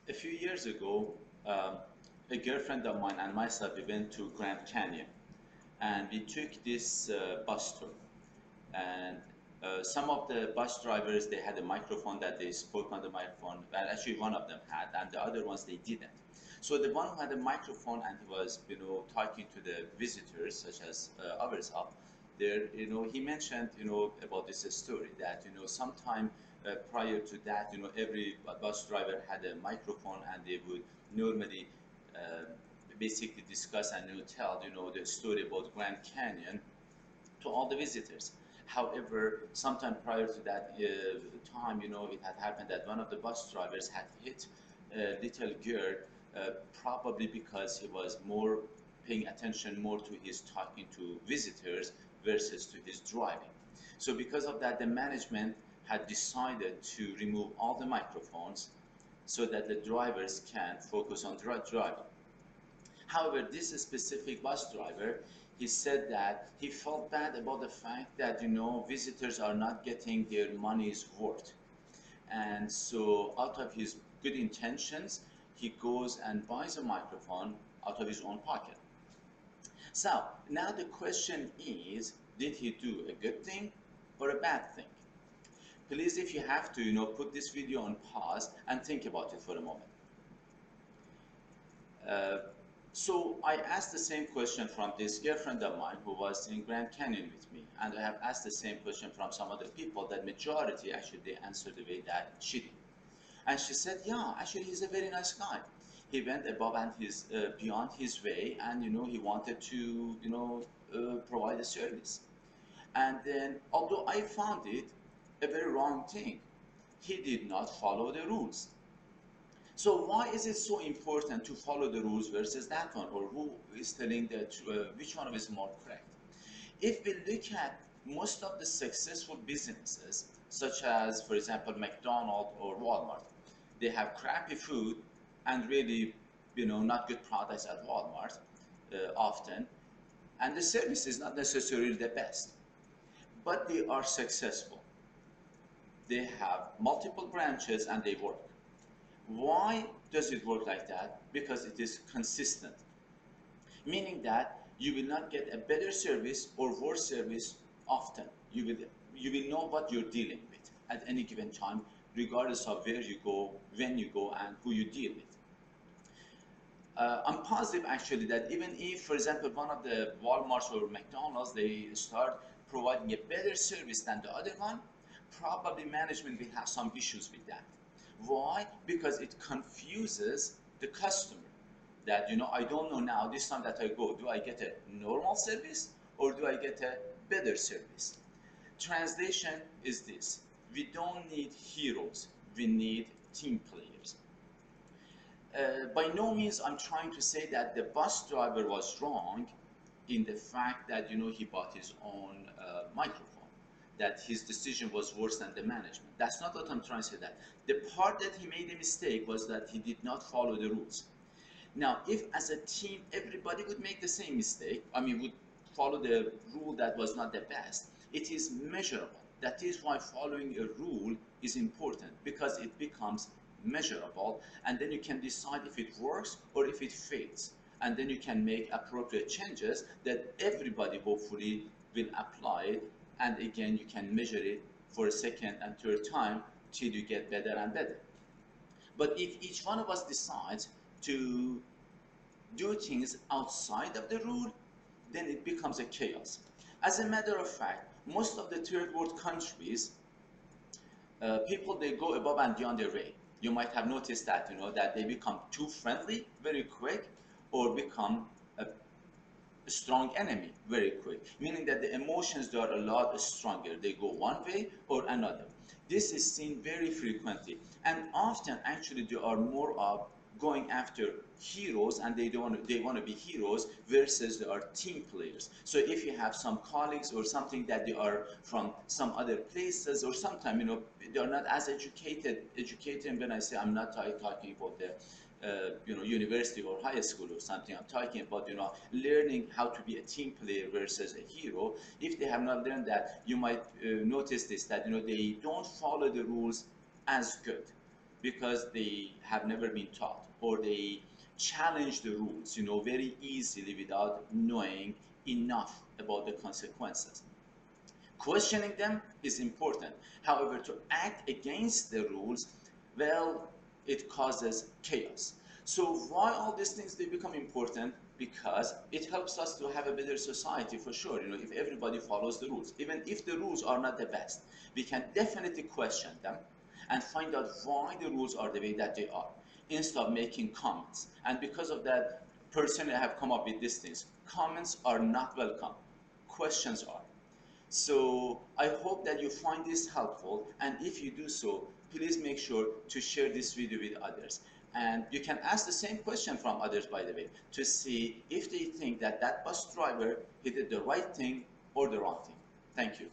A few years ago, a girlfriend of mine and myself, we went to Grand Canyon, and we took this bus tour. And some of the bus drivers, they had a microphone that they spoke on the microphone. Well, actually, one of them had, and the other ones they didn't. So the one who had a microphone and he was, talking to the visitors, such as ours up there, he mentioned, about this story that, sometime prior to that, every bus driver had a microphone and they would normally uh, basically discuss and tell, the story about Grand Canyon to all the visitors. However, sometime prior to that time, it had happened that one of the bus drivers had hit a little girl, probably because he was more paying attention more to his talking to visitors versus to his driving. So because of that, the management had decided to remove all the microphones so that the drivers can focus on driving. However, this specific bus driver, he said that he felt bad about the fact that, visitors are not getting their money's worth. And so out of his good intentions, he goes and buys a microphone out of his own pocket. So now the question is, did he do a good thing or a bad thing? Please, if you have to, put this video on pause and think about it for a moment. Uh, so I asked the same question from this girlfriend of mine who was in Grand Canyon with me, and I have asked the same question from some other people. That majority actually they answered the way that she did, and she said, "Yeah, actually he's a very nice guy. He went above and his beyond his way, and he wanted to provide a service. And then, although I found it a very wrong thing, he did not follow the rules." So why is it so important to follow the rules versus that one, or who is telling that which one is more correct? If we look at most of the successful businesses, such as, for example, McDonald's or Walmart, they have crappy food and really, not good products at Walmart often, and the service is not necessarily the best, but they are successful. They have multiple branches and they work. Why does it work like that? Because it is consistent, meaning that you will not get a better service or worse service often. You will know what you're dealing with at any given time, regardless of where you go, when you go, and who you deal with. I'm positive actually that even if, for example, one of the Walmarts or McDonald's, they start providing a better service than the other one, probably management will have some issues with that. Why? Because it confuses the customer. That, I don't know now, this time that I go, do I get a normal service or do I get a better service? Translation is this: we don't need heroes, we need team players. By no means I'm trying to say that the bus driver was wrong in the fact that he bought his own microphone, that his decision was worse than the management. That's not what I'm trying to say. That the part that he made a mistake was that he did not follow the rules. Now, if as a team everybody would make the same mistake, would follow the rule that was not the best, it is measurable. That is why following a rule is important, because it becomes measurable, and then you can decide if it works or if it fails. And then you can make appropriate changes that everybody hopefully will apply it, and again you can measure it for a second and third time till you get better and better. But if each one of us decides to do things outside of the rule, then it becomes a chaos. As a matter of fact, most of the third world countries, people, they go above and beyond their way. You might have noticed that, that they become too friendly very quick, or become a strong enemy very quick, meaning that the emotions, they are a lot stronger. They go one way or another. This is seen very frequently, and often actually they are more of going after heroes, and they want to be heroes versus they are team players. So if you have some colleagues or something that they are from some other places, or sometimes they are not as educated. And when I say, I'm not talking about the university or high school or something. I'm talking about, learning how to be a team player versus a hero. If they have not learned that, you might notice this, that, they don't follow the rules as good. because they have never been taught, or they challenge the rules, very easily without knowing enough about the consequences. Questioning them is important. However, to act against the rules, well, it causes chaos. So why all these things they become important? Because it helps us to have a better society for sure. If everybody follows the rules, even if the rules are not the best, we can definitely question them and find out why the rules are the way that they are, instead of making comments. And because of that, personally, I have come up with these things. Comments are not welcome. Questions are. So I hope that you find this helpful, and if you do so, please make sure to share this video with others. And you can ask the same question from others, by the way, to see if they think that that bus driver, he did the right thing or the wrong thing. Thank you.